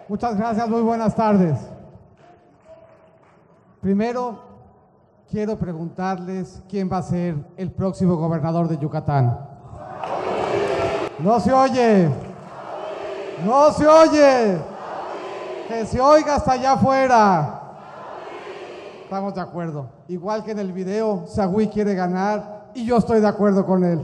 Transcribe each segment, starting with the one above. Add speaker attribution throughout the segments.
Speaker 1: Muchas gracias, muy buenas tardes. Primero, quiero preguntarles quién va a ser el próximo gobernador de Yucatán. No se oye. No se oye. Que se oiga hasta allá afuera. Estamos de acuerdo. Igual que en el video, Saguí quiere ganar y yo estoy de acuerdo con él.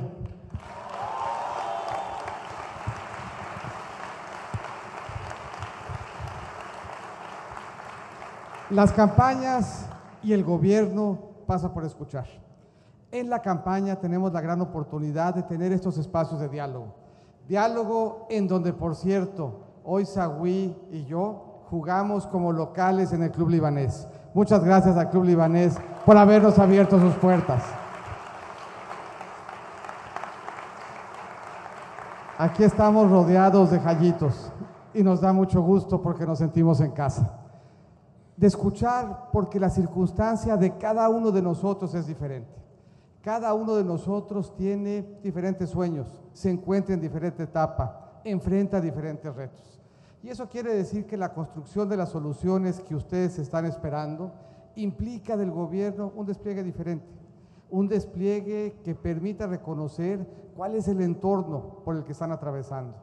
Speaker 1: Las campañas y el gobierno pasa por escuchar. En la campaña tenemos la gran oportunidad de tener estos espacios de diálogo. Diálogo en donde, por cierto, hoy Saguí y yo jugamos como locales en el Club Libanés. Muchas gracias al Club Libanés por habernos abierto sus puertas. Aquí estamos rodeados de jayitos y nos da mucho gusto porque nos sentimos en casa. De escuchar porque la circunstancia de cada uno de nosotros es diferente. Cada uno de nosotros tiene diferentes sueños, se encuentra en diferente etapa, enfrenta diferentes retos. Y eso quiere decir que la construcción de las soluciones que ustedes están esperando implica del gobierno un despliegue diferente, un despliegue que permita reconocer cuál es el entorno por el que están atravesando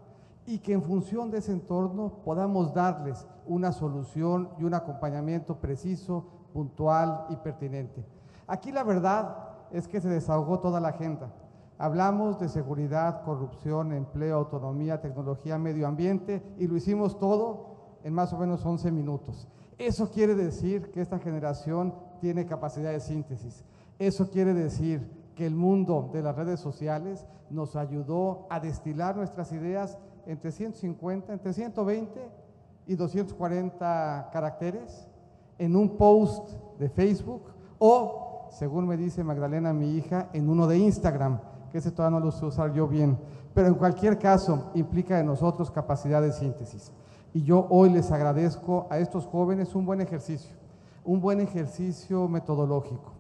Speaker 1: y que en función de ese entorno podamos darles una solución y un acompañamiento preciso, puntual y pertinente. Aquí la verdad es que se desahogó toda la agenda. Hablamos de seguridad, corrupción, empleo, autonomía, tecnología, medio ambiente y lo hicimos todo en más o menos 11 minutos. Eso quiere decir que esta generación tiene capacidad de síntesis. Eso quiere decir que el mundo de las redes sociales nos ayudó a destilar nuestras ideas entre 150, entre 120 y 240 caracteres en un post de Facebook o, según me dice Magdalena, mi hija, en uno de Instagram, que ese todavía no lo sé usar yo bien, pero en cualquier caso implica de nosotros capacidad de síntesis. Y yo hoy les agradezco a estos jóvenes un buen ejercicio metodológico.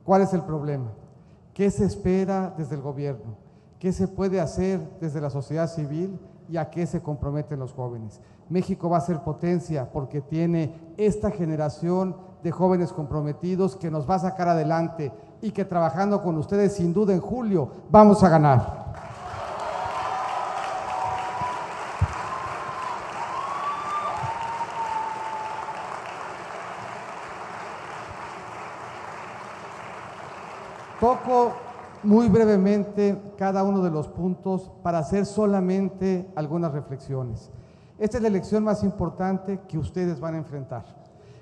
Speaker 1: ¿Cuál es el problema? ¿Qué se espera desde el gobierno? ¿Qué se puede hacer desde la sociedad civil? ¿Y a qué se comprometen los jóvenes? México va a ser potencia porque tiene esta generación de jóvenes comprometidos que nos va a sacar adelante y que trabajando con ustedes sin duda en julio vamos a ganar. Toco muy brevemente cada uno de los puntos para hacer solamente algunas reflexiones. Esta es la elección más importante que ustedes van a enfrentar.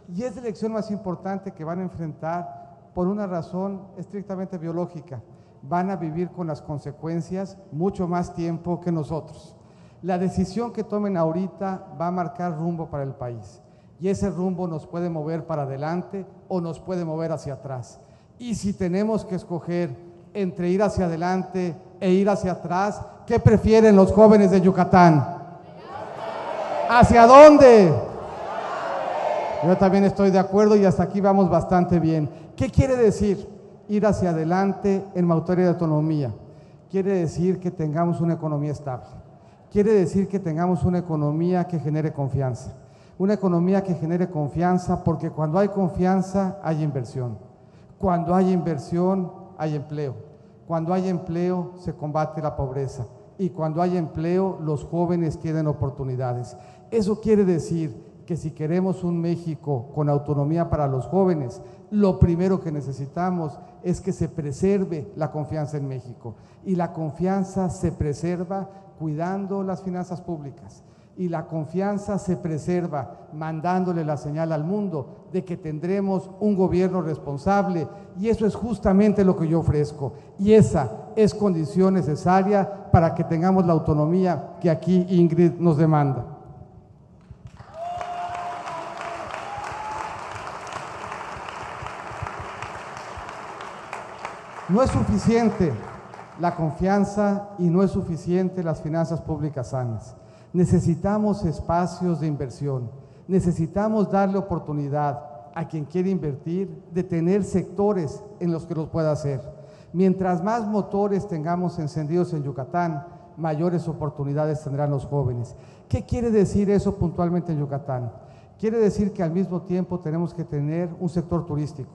Speaker 1: Y es la elección más importante que van a enfrentar por una razón estrictamente biológica. Van a vivir con las consecuencias mucho más tiempo que nosotros. La decisión que tomen ahorita va a marcar rumbo para el país. Y ese rumbo nos puede mover para adelante o nos puede mover hacia atrás. Y si tenemos que escoger entre ir hacia adelante e ir hacia atrás, ¿qué prefieren los jóvenes de Yucatán? ¿Hacia dónde? Yo también estoy de acuerdo y hasta aquí vamos bastante bien. ¿Qué quiere decir ir hacia adelante en materia de autonomía? Quiere decir que tengamos una economía estable. Quiere decir que tengamos una economía que genere confianza. Una economía que genere confianza porque cuando hay confianza hay inversión. Cuando hay inversión hay empleo. Cuando hay empleo se combate la pobreza. Y cuando hay empleo los jóvenes tienen oportunidades. Eso quiere decir que si queremos un México con autonomía para los jóvenes, lo primero que necesitamos es que se preserve la confianza en México. Y la confianza se preserva cuidando las finanzas públicas. Y la confianza se preserva mandándole la señal al mundo de que tendremos un gobierno responsable y eso es justamente lo que yo ofrezco y esa es condición necesaria para que tengamos la autonomía que aquí Ingrid nos demanda. No es suficiente la confianza y no es suficiente las finanzas públicas sanas. Necesitamos espacios de inversión, necesitamos darle oportunidad a quien quiere invertir de tener sectores en los que los pueda hacer. Mientras más motores tengamos encendidos en Yucatán, mayores oportunidades tendrán los jóvenes. ¿Qué quiere decir eso puntualmente en Yucatán? Quiere decir que al mismo tiempo tenemos que tener un sector turístico.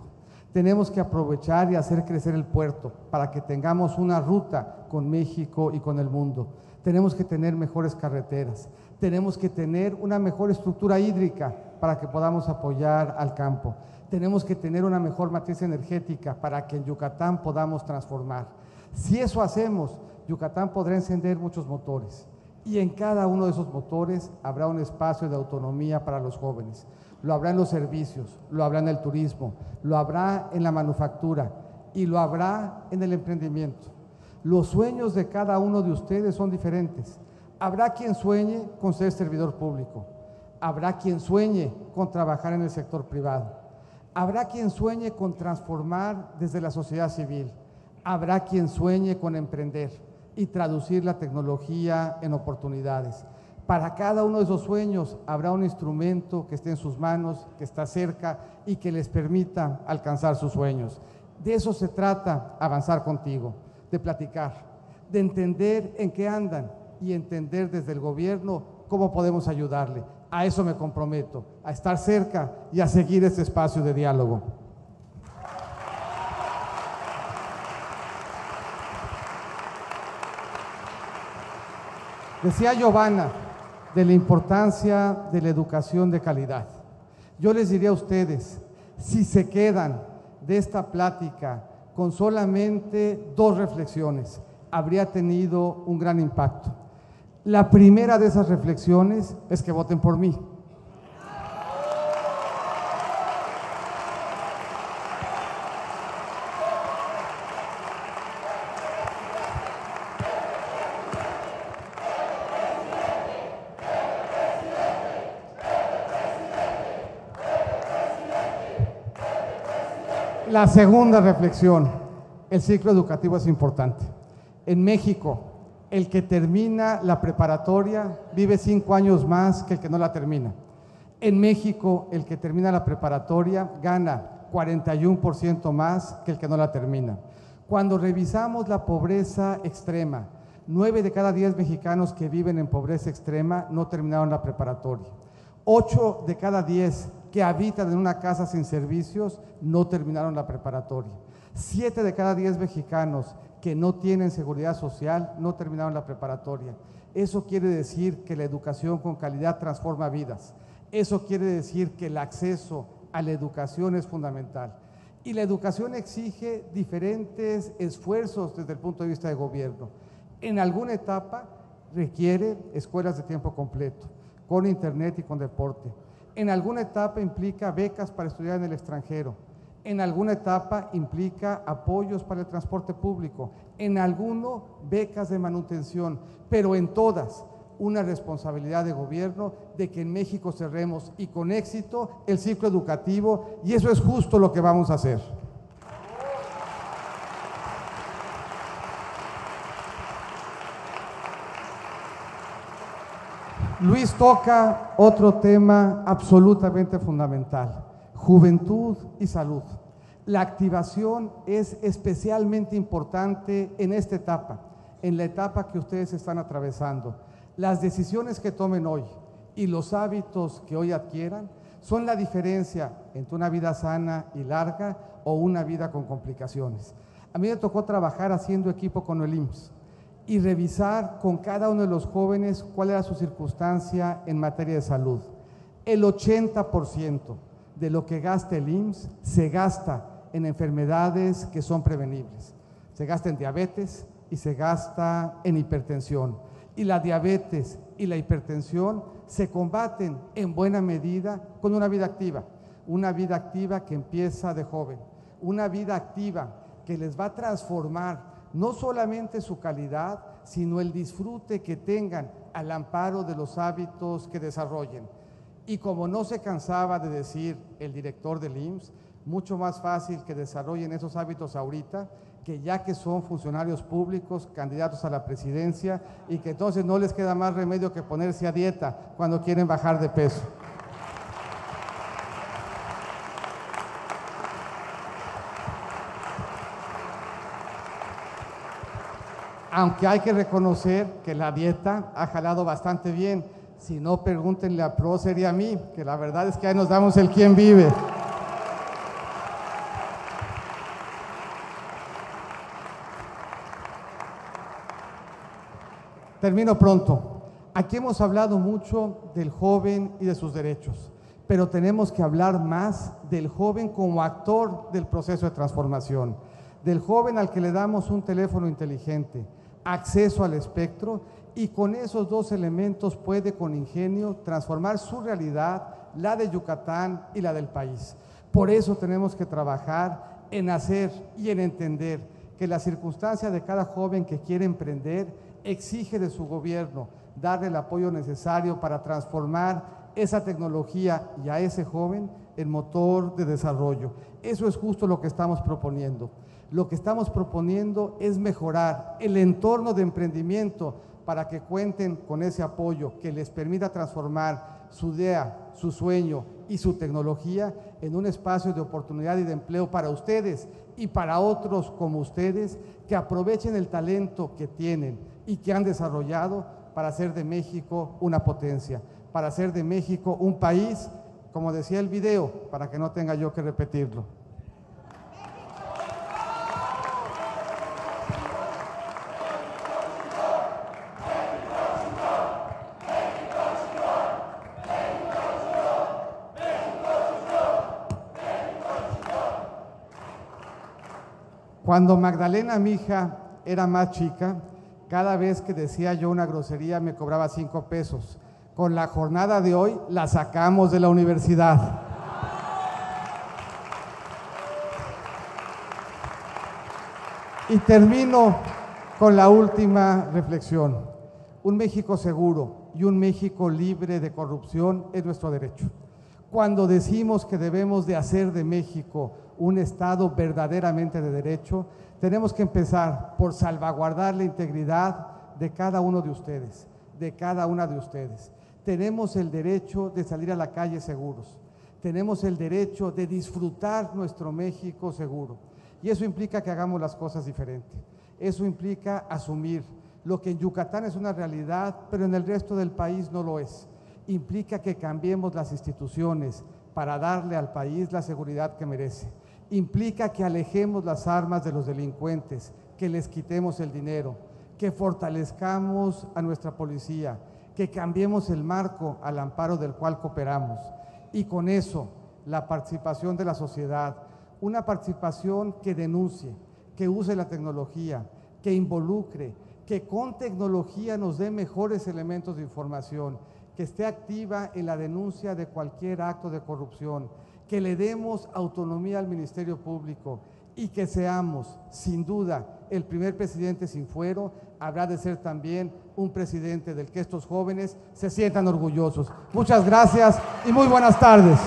Speaker 1: Tenemos que aprovechar y hacer crecer el puerto para que tengamos una ruta con México y con el mundo. Tenemos que tener mejores carreteras. Tenemos que tener una mejor estructura hídrica para que podamos apoyar al campo. Tenemos que tener una mejor matriz energética para que en Yucatán podamos transformar. Si eso hacemos, Yucatán podrá encender muchos motores. Y en cada uno de esos motores habrá un espacio de autonomía para los jóvenes. Lo habrá en los servicios, lo habrá en el turismo, lo habrá en la manufactura y lo habrá en el emprendimiento. Los sueños de cada uno de ustedes son diferentes. Habrá quien sueñe con ser servidor público. Habrá quien sueñe con trabajar en el sector privado. Habrá quien sueñe con transformar desde la sociedad civil. Habrá quien sueñe con emprender y traducir la tecnología en oportunidades. Para cada uno de esos sueños habrá un instrumento que esté en sus manos, que está cerca y que les permita alcanzar sus sueños. De eso se trata avanzar contigo, de platicar, de entender en qué andan y entender desde el gobierno cómo podemos ayudarle. A eso me comprometo, a estar cerca y a seguir este espacio de diálogo. Decía Giovanna de la importancia de la educación de calidad. Yo les diría a ustedes, si se quedan de esta plática con solamente 2 reflexiones, habría tenido un gran impacto. La primera de esas reflexiones es que voten por mí. La segunda reflexión, el ciclo educativo es importante. En México, el que termina la preparatoria vive 5 años más que el que no la termina. En México, el que termina la preparatoria gana 41% más que el que no la termina. Cuando revisamos la pobreza extrema, 9 de cada 10 mexicanos que viven en pobreza extrema no terminaron la preparatoria. 8 de cada 10 que habitan en una casa sin servicios no terminaron la preparatoria. 7 de cada 10 mexicanos que no tienen seguridad social no terminaron la preparatoria. Eso quiere decir que la educación con calidad transforma vidas. Eso quiere decir que el acceso a la educación es fundamental. Y la educación exige diferentes esfuerzos desde el punto de vista de gobierno. En alguna etapa requiere escuelas de tiempo completo, con internet y con deporte. En alguna etapa implica becas para estudiar en el extranjero. En alguna etapa implica apoyos para el transporte público. En alguno, becas de manutención. Pero en todas, una responsabilidad de gobierno de que en México cerremos y con éxito el ciclo educativo, y eso es justo lo que vamos a hacer. Luis toca otro tema absolutamente fundamental, juventud y salud. La activación es especialmente importante en esta etapa, en la etapa que ustedes están atravesando. Las decisiones que tomen hoy y los hábitos que hoy adquieran son la diferencia entre una vida sana y larga o una vida con complicaciones. A mí me tocó trabajar haciendo equipo con el IMSS y revisar con cada uno de los jóvenes cuál era su circunstancia en materia de salud. El 80% de lo que gasta el IMSS se gasta en enfermedades que son prevenibles. Se gasta en diabetes y se gasta en hipertensión. Y la diabetes y la hipertensión se combaten en buena medida con una vida activa que empieza de joven, una vida activa que les va a transformar no solamente su calidad, sino el disfrute que tengan al amparo de los hábitos que desarrollen. Y como no se cansaba de decir el director del IMSS, mucho más fácil que desarrollen esos hábitos ahorita, que ya que son funcionarios públicos, candidatos a la presidencia, y que entonces no les queda más remedio que ponerse a dieta cuando quieren bajar de peso. aunque hay que reconocer que la dieta ha jalado bastante bien. Si no, pregúntenle a Prócer y a mí, que la verdad es que ahí nos damos el quién vive. Termino pronto. Aquí hemos hablado mucho del joven y de sus derechos, pero tenemos que hablar más del joven como actor del proceso de transformación, del joven al que le damos un teléfono inteligente, acceso al espectro, y con esos dos elementos puede con ingenio transformar su realidad, la de Yucatán y la del país. Por eso tenemos que trabajar en hacer y en entender que la circunstancia de cada joven que quiere emprender exige de su gobierno darle el apoyo necesario para transformar esa tecnología y a ese joven en motor de desarrollo. Eso es justo lo que estamos proponiendo. Lo que estamos proponiendo es mejorar el entorno de emprendimiento para que cuenten con ese apoyo que les permita transformar su idea, su sueño y su tecnología en un espacio de oportunidad y de empleo para ustedes y para otros como ustedes, que aprovechen el talento que tienen y que han desarrollado para hacer de México una potencia, para hacer de México un país, como decía el video, para que no tenga yo que repetirlo. Cuando Magdalena, mi hija, era más chica, cada vez que decía yo una grosería me cobraba 5 pesos. Con la jornada de hoy la sacamos de la universidad. Y termino con la última reflexión. Un México seguro y un México libre de corrupción es nuestro derecho. Cuando decimos que debemos de hacer de México un Estado verdaderamente de derecho, tenemos que empezar por salvaguardar la integridad de cada uno de ustedes, de cada una de ustedes. Tenemos el derecho de salir a la calle seguros, tenemos el derecho de disfrutar nuestro México seguro, y eso implica que hagamos las cosas diferentes. Eso implica asumir lo que en Yucatán es una realidad, pero en el resto del país no lo es. Implica que cambiemos las instituciones para darle al país la seguridad que merece. Implica que alejemos las armas de los delincuentes, que les quitemos el dinero, que fortalezcamos a nuestra policía, que cambiemos el marco al amparo del cual cooperamos. Y con eso, la participación de la sociedad, una participación que denuncie, que use la tecnología, que involucre, que con tecnología nos dé mejores elementos de información, que esté activa en la denuncia de cualquier acto de corrupción, que le demos autonomía al Ministerio Público y que seamos, sin duda, el primer presidente sin fuero, habrá de ser también un presidente del que estos jóvenes se sientan orgullosos. Muchas gracias y muy buenas tardes.